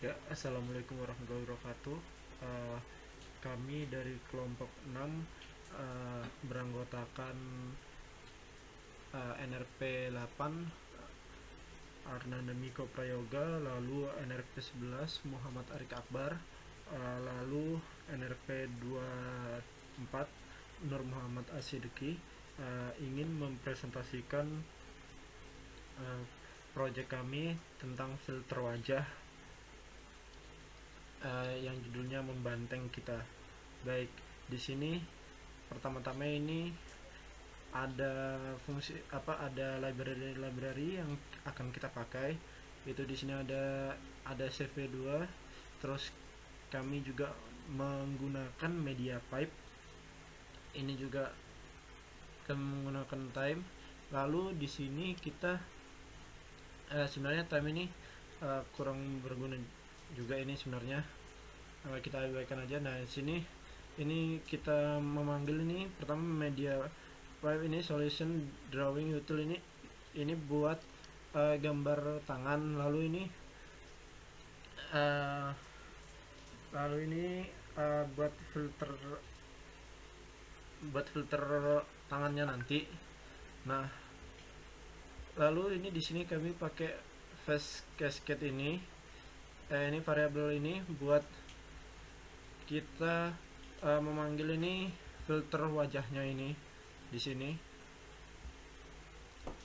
Ya, assalamualaikum warahmatullahi wabarakatuh. Eh, Kami dari kelompok 6 beranggotakan NRP 8 Arnanda Miko Prayoga, lalu NRP 11 Muhammad Arik Akbar, lalu NRP 24 Nur Muhammad Asidiki ingin mempresentasikan proyek kami tentang filter wajah yang judulnya Membanteng Kita. Baik, di sini pertama-tama ini ada fungsi ada library yang akan kita pakai. Itu di sini ada CV2, terus kami juga menggunakan media pipe. Ini juga kami menggunakan time. Lalu di sini kita sebenarnya time ini kurang berguna juga ini sebenarnya, kita abaikan aja. Nah, di sini ini kita memanggil ini pertama media pipe ini solution drawing util ini buat gambar tangan, lalu ini buat filter tangannya nanti. Nah, lalu ini di sini kami pakai face cascade ini variabel ini buat kita memanggil ini filter wajahnya ini di sini.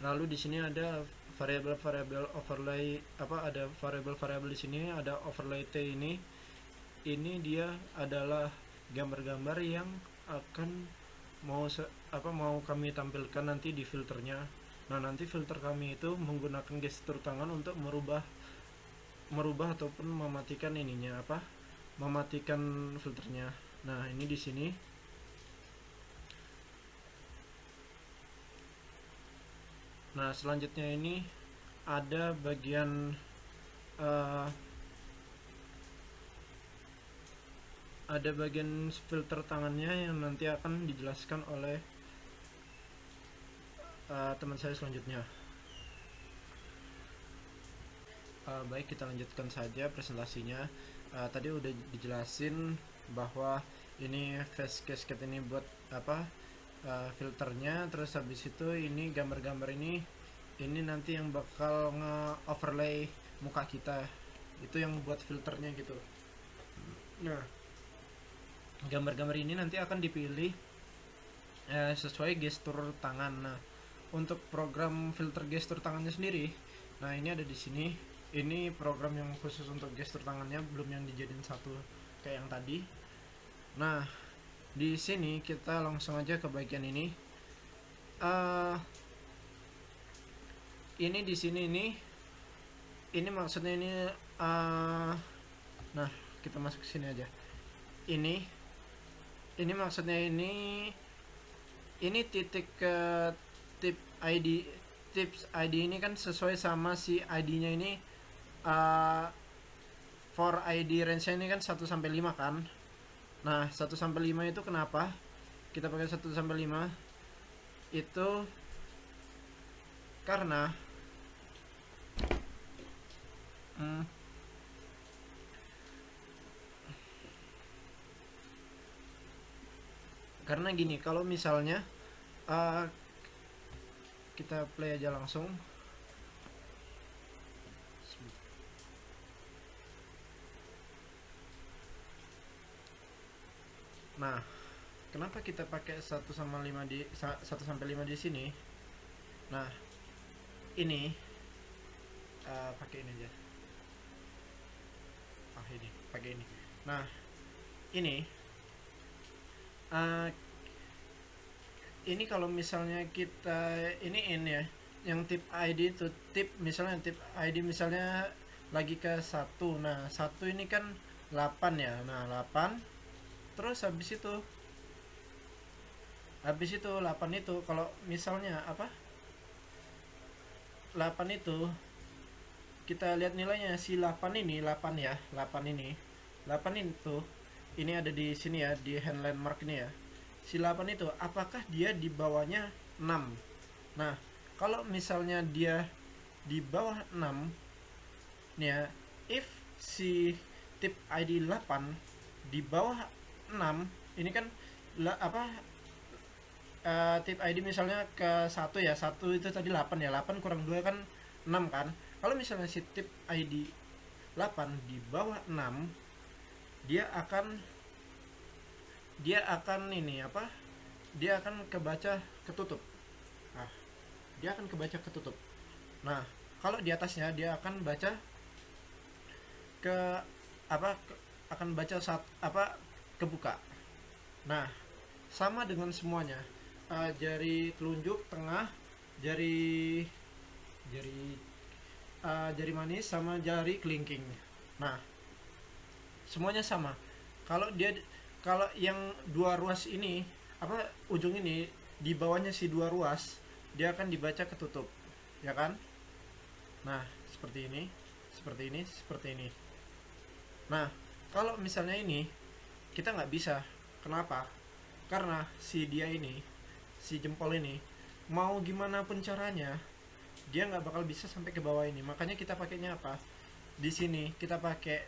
Lalu di sini ada variabel overlay, ada variabel di sini, ada overlay T ini dia adalah gambar-gambar yang akan mau kami tampilkan nanti di filternya. Nah, nanti filter kami itu menggunakan gestur tangan untuk merubah ataupun mematikan mematikan filternya. Nah, ini di sini. Nah, selanjutnya ini ada bagian filter tangannya yang nanti akan dijelaskan oleh teman saya selanjutnya. Baik, kita lanjutkan saja presentasinya. Tadi udah dijelasin bahwa ini face cascade ini buat filternya, terus habis itu ini gambar-gambar ini nanti yang bakal nge-overlay muka kita, itu yang buat filternya gitu. Nah, gambar-gambar ini nanti akan dipilih sesuai gestur tangan. Nah, untuk program filter gestur tangannya sendiri, nah ini ada di sini. Ini program yang khusus untuk gestur tangannya, belum yang dijadiin satu kayak yang tadi. Nah, di sini kita langsung aja ke bagian ini. Ini di sini ini maksudnya ini nah, kita masuk ke sini aja. Ini maksudnya ini titik ke tips ID ini kan sesuai sama si ID-nya ini. For ID range-nya ini kan 1 sampai 5 kan. Nah, 1 sampai 5 itu kenapa kita pakai 1 sampai 5? Itu karena karena gini, kalau misalnya kita play aja langsung. Nah, kenapa kita pakai 1 sampai 5 di sini? Nah, ini pakai ini aja. Ini pakai ini. Nah, ini kalau misalnya kita ini ya, yang tip ID itu misalnya tip ID misalnya lagi ke 1. Nah, 1 ini kan 8 ya. Nah, 8 terus habis itu 8 itu kalau misalnya 8 itu kita lihat nilainya si 8 ini 8 ya. 8 itu ini ada di sini ya, di hand landmark ini ya. Si 8 itu apakah dia di bawahnya 6? Nah, kalau misalnya dia di bawah 6 nih ya, if si tip ID 8 di bawah 6, ini kan tip ID misalnya ke 1 ya, 1 itu tadi 8 ya, 8 kurang 2 kan 6 kan. Kalau misalnya si tip ID 8 di bawah 6, dia akan ini dia akan kebaca ketutup. Nah, dia akan kebaca ketutup. Nah, kalau di atasnya dia akan baca ke akan baca kebuka. Nah, sama dengan semuanya. Jari telunjuk tengah, jari manis sama jari kelingking. Nah, semuanya sama. Kalau yang dua ruas ini, ujung ini di bawahnya si dua ruas, dia akan dibaca ketutup, ya kan? Nah, seperti ini, seperti ini, seperti ini. Nah, kalau misalnya ini kita nggak bisa. Kenapa? Karena si jempol ini, mau gimana pun caranya, dia nggak bakal bisa sampai ke bawah ini. Makanya kita pakainya apa? Di sini kita pakai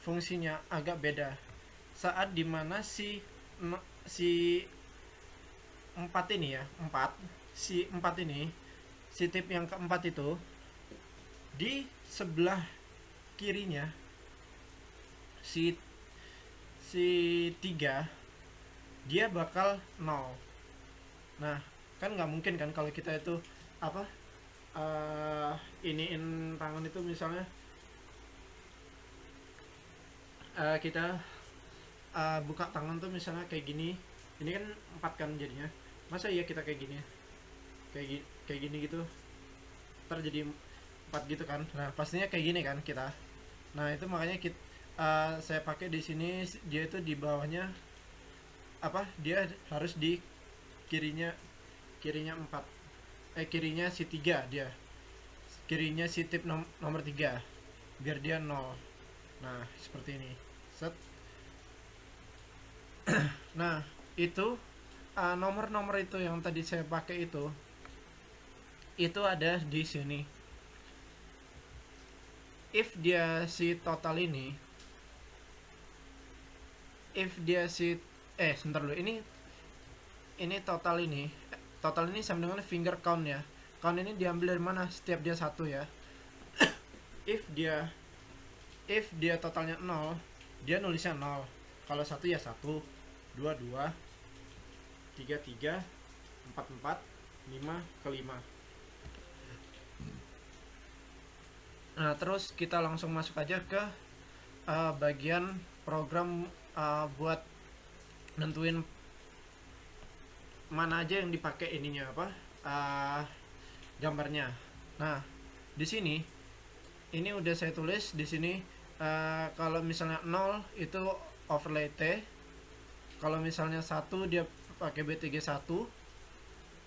fungsinya agak beda. Saat dimana si 4 ini ya, si tip yang keempat itu di sebelah kirinya si 3 dia bakal 0. Nah, kan nggak mungkin kan kalau kita itu iniin tangan itu misalnya kita buka tangan tuh misalnya kayak gini, ini kan 4 kan jadinya. Masa iya kita kayak gini, kayak gini gitu, ntar jadi 4 gitu kan. Nah, pastinya kayak gini kan kita. Nah, itu makanya saya pakai di sini, dia itu di bawahnya dia harus di kirinya 4, kirinya si 3, dia kirinya si tip nomor 3 biar dia 0. Nah, seperti ini. Set. Nah, itu nomor-nomor itu yang tadi saya pakai itu ada di sini. If dia si total ini, sebentar dulu, ini total ini sama dengan finger count ya. Count ini diambil dari mana? Setiap dia 1 ya. if dia totalnya 0, dia nulisnya 0. Kalau 1 ya 1, 2 2, 3 3, 4 4, 5 ke 5. Nah, terus kita langsung masuk aja ke bagian program buat nentuin mana aja yang dipakai ininya gambarnya. Nah, di sini ini udah saya tulis di sini. Kalau misalnya 0 itu overlay T, kalau misalnya 1 dia pakai BTG 1,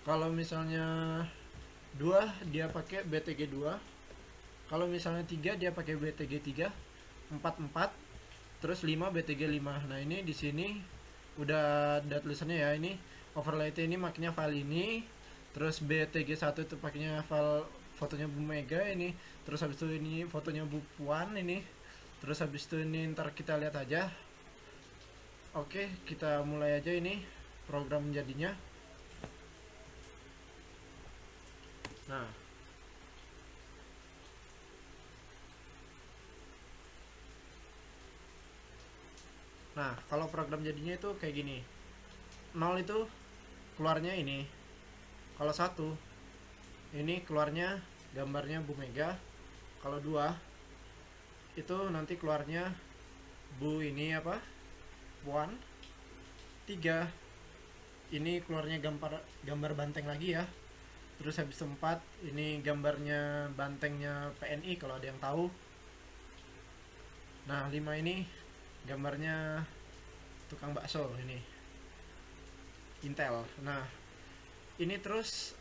kalau misalnya 2 dia pakai BTG 2, kalau misalnya 3 dia pakai BTG 3, 4 4, terus 5 BTG 5. Nah, ini di sini udah ada tulisannya ya, ini overlay T ini makanya file ini, terus BTG 1 itu pakainya file fotonya Bu Mega ini, terus habis itu ini fotonya Bu Puan ini, terus habis itu ini ntar kita lihat aja. Oke, kita mulai aja ini program jadinya. Nah, kalau program jadinya itu kayak gini. 0 itu keluarnya ini. Kalau 1 ini keluarnya gambarnya Bu Mega. Kalau 2 itu nanti keluarnya Bu ini Puan. 3 ini keluarnya gambar banteng lagi ya. Terus habis 4 ini gambarnya bantengnya PNI kalau ada yang tahu. Nah, 5 ini gambarnya tukang bakso ini, Intel. Nah, ini terus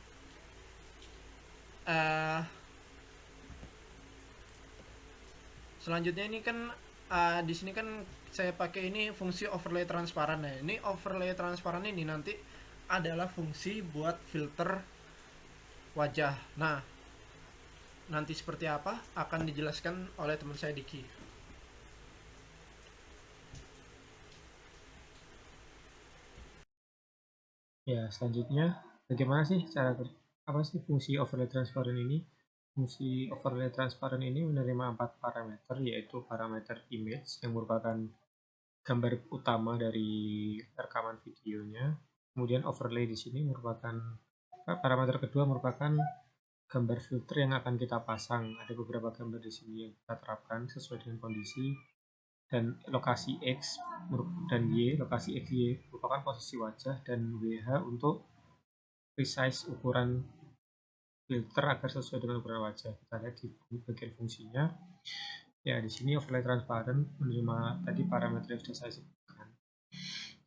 selanjutnya ini kan di sini kan saya pakai ini fungsi overlay transparan ya. Ini overlay transparan ini nanti adalah fungsi buat filter wajah. Nah, nanti seperti apa akan dijelaskan oleh teman saya Diki. Ya, selanjutnya bagaimana sih apa sih fungsi overlay transparent ini? Fungsi overlay transparent ini menerima 4 parameter, yaitu parameter image yang merupakan gambar utama dari rekaman videonya. Kemudian overlay di sini merupakan parameter kedua merupakan gambar filter yang akan kita pasang. Ada beberapa gambar di sini yang kita terapkan sesuai dengan kondisi, dan lokasi X dan Y, lokasi X Y merupakan posisi wajah, dan WH untuk resize ukuran filter agar sesuai dengan ukuran wajah. Kita lihat di bagian fungsinya. Ya, di sini overlay transparent menerima tadi parameter yang sudah saya sebutkan.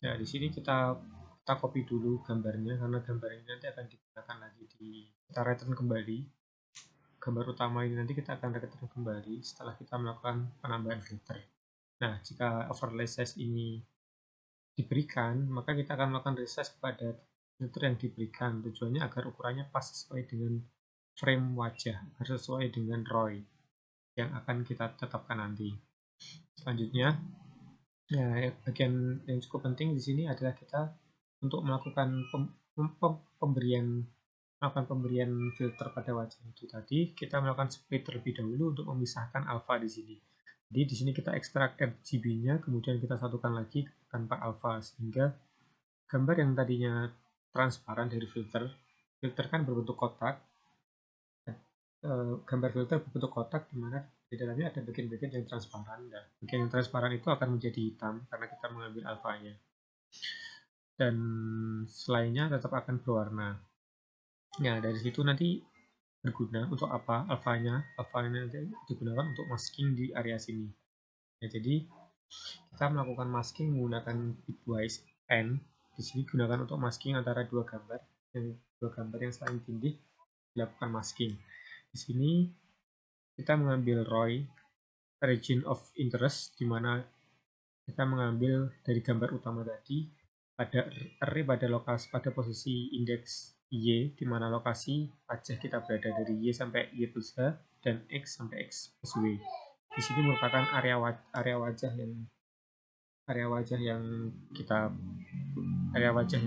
Ya, di sini kita copy dulu gambarnya, karena gambar ini nanti akan digunakan lagi kita return kembali. Gambar utama ini nanti kita akan return kembali setelah kita melakukan penambahan filter. Nah, jika overlay size ini diberikan, maka kita akan melakukan resize kepada filter yang diberikan. Tujuannya agar ukurannya pas sesuai dengan frame wajah, agar sesuai dengan ROI yang akan kita tetapkan nanti. Selanjutnya, ya, bagian yang cukup penting di sini adalah kita untuk melakukan pemberian filter pada wajah itu tadi. Kita melakukan split terlebih dahulu untuk memisahkan alpha di sini. Jadi di sini kita ekstrak RGB-nya, kemudian kita satukan lagi tanpa alpha, sehingga gambar yang tadinya transparan dari filter kan berbentuk kotak. Gambar filter berbentuk kotak di mana di dalamnya ada bagian-bagian yang transparan. Dan bagian yang transparan itu akan menjadi hitam karena kita mengambil alfanya. Dan selainnya tetap akan berwarna. Nah, dari situ nanti berguna untuk apa? Alfanya nanti digunakan untuk masking di area sini. Ya, jadi kita melakukan masking menggunakan bitwise n. Di sini gunakan untuk masking antara dua gambar yang saling tindih, dilakukan masking. Di sini kita mengambil ROI, region of interest, di mana kita mengambil dari gambar utama tadi pada array pada posisi indeks Y, di mana lokasi wajah kita berada dari Y sampai Y plus H dan X sampai X plus W. Di sini merupakan area wajah yang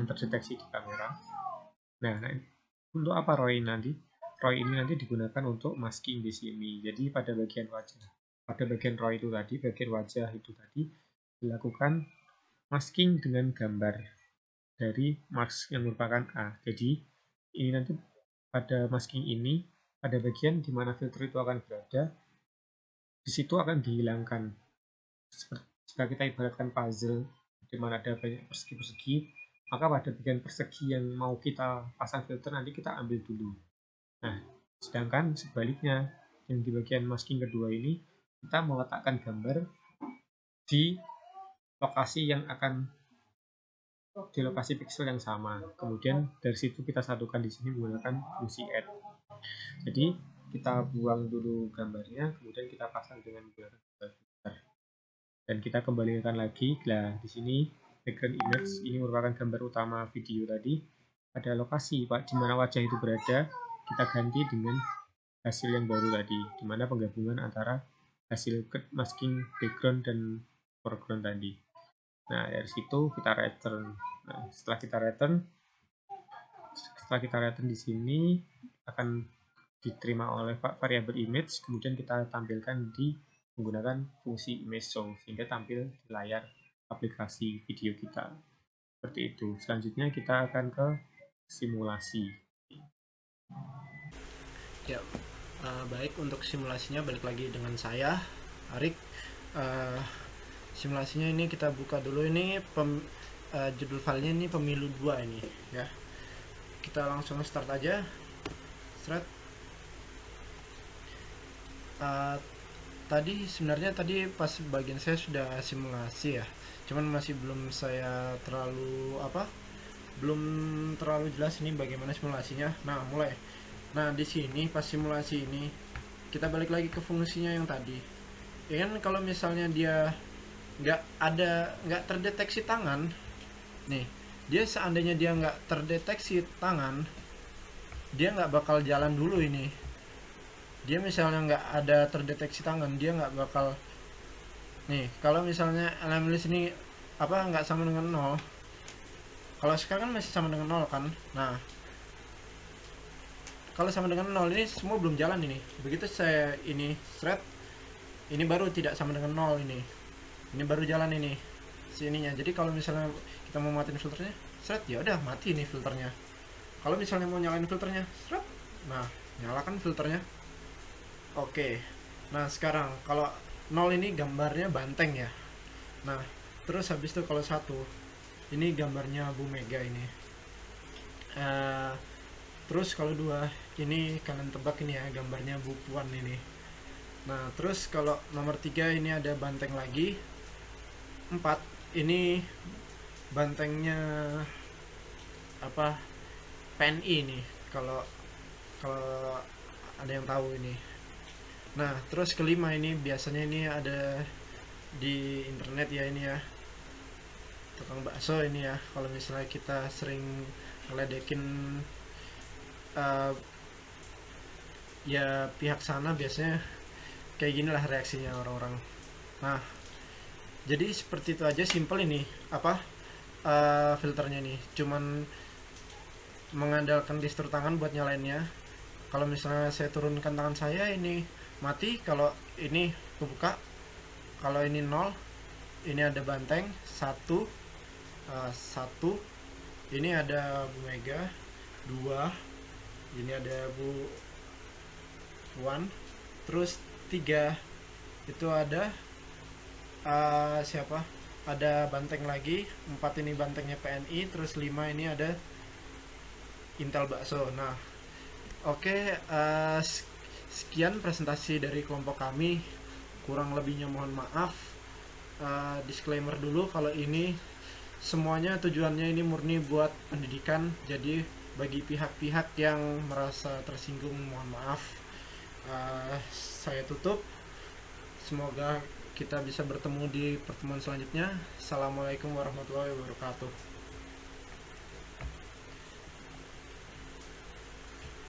terdeteksi di kamera. Nah, untuk apa ROI nanti? ROI ini nanti digunakan untuk masking di sini. Jadi pada bagian ROI itu tadi, bagian wajah itu tadi dilakukan masking dengan gambar dari mask yang merupakan A. Jadi ini nanti pada masking ini, pada bagian di mana filter itu akan berada, di situ akan dihilangkan. Jika kita ibaratkan puzzle di mana ada banyak persegi-persegi, maka pada bagian persegi yang mau kita pasang filter nanti kita ambil dulu. Nah, sedangkan sebaliknya, yang di bagian masking kedua ini, kita meletakkan gambar di lokasi pixel yang sama. Kemudian dari situ kita satukan di sini menggunakan fungsi add. Jadi kita buang dulu gambarnya, kemudian kita pasang dengan menggunakan filter. Dan kita kembalikan lagi. Nah, di sini background image ini merupakan gambar utama video tadi. Pada lokasi di mana wajah itu berada, kita ganti dengan hasil yang baru tadi, di mana penggabungan antara hasil masking background dan foreground tadi. Nah, dari situ kita return. Nah, setelah kita return di sini akan diterima oleh variabel image, kemudian kita tampilkan menggunakan fungsi image show, sehingga tampil di layar aplikasi video kita. Seperti itu. Selanjutnya kita akan ke simulasi. Ya, baik, untuk simulasinya balik lagi dengan saya, Arik. Simulasinya ini kita buka dulu. Ini judul filenya ini pemilu 2 ini ya. Kita langsung start aja. Sebenarnya tadi pas bagian saya sudah simulasi ya, cuman masih belum terlalu jelas ini bagaimana simulasinya. Nah, di sini pas simulasi ini kita balik lagi ke fungsinya yang tadi. Ya kan, kalau misalnya dia nggak terdeteksi tangan, nih, seandainya dia nggak terdeteksi tangan, dia nggak bakal jalan dulu ini. Dia misalnya nggak ada terdeteksi tangan, dia nggak bakal, nih, kalau misalnya elemen ini nggak sama dengan 0, Kalau sekarang kan masih sama dengan 0 kan. Nah, kalau sama dengan 0 ini semua belum jalan ini. Begitu saya ini thread, ini baru tidak sama dengan 0 ini. Ini baru jalan ini sininya. Jadi kalau misalnya kita mau matiin filternya, thread, ya udah mati nih filternya. Kalau misalnya mau nyalain filternya, thread, nah nyalakan filternya. Oke. Nah, sekarang kalau 0 ini gambarnya banteng ya. Nah, terus habis itu kalau 1 ini gambarnya Bu Mega ini. Terus kalau 2 ini kalian tebak ini ya, gambarnya Bu Puan ini. Nah, terus kalau nomor 3 ini ada banteng lagi. 4 ini bantengnya apa, PNI nih, kalau kalau ada yang tahu ini. Nah, terus kelima ini biasanya ini ada di internet ya, ini ya, tukang bakso ini ya. Kalau misalnya kita sering ngeledekin ya pihak sana, biasanya kayak gini lah reaksinya orang-orang. Nah, jadi seperti itu aja, simple ini apa, filternya nih, cuman mengandalkan gestur tangan buat nyalainnya. Kalau misalnya saya turunkan tangan saya, ini mati. Kalau ini kebuka. Kalau ini 0, ini ada banteng 1, 1, ini ada Bu Mega 2, ini ada Bu Puan. Terus 3 itu ada siapa, ada banteng lagi. 4 ini bantengnya PNI. Terus 5 ini ada Intel bakso. Nah, oke, sekian presentasi dari kelompok kami. Kurang lebihnya mohon maaf. Disclaimer dulu, kalau ini semuanya tujuannya ini murni buat pendidikan. Jadi bagi pihak-pihak yang merasa tersinggung, mohon maaf. Saya tutup. Semoga kita bisa bertemu di pertemuan selanjutnya. Assalamualaikum warahmatullahi wabarakatuh.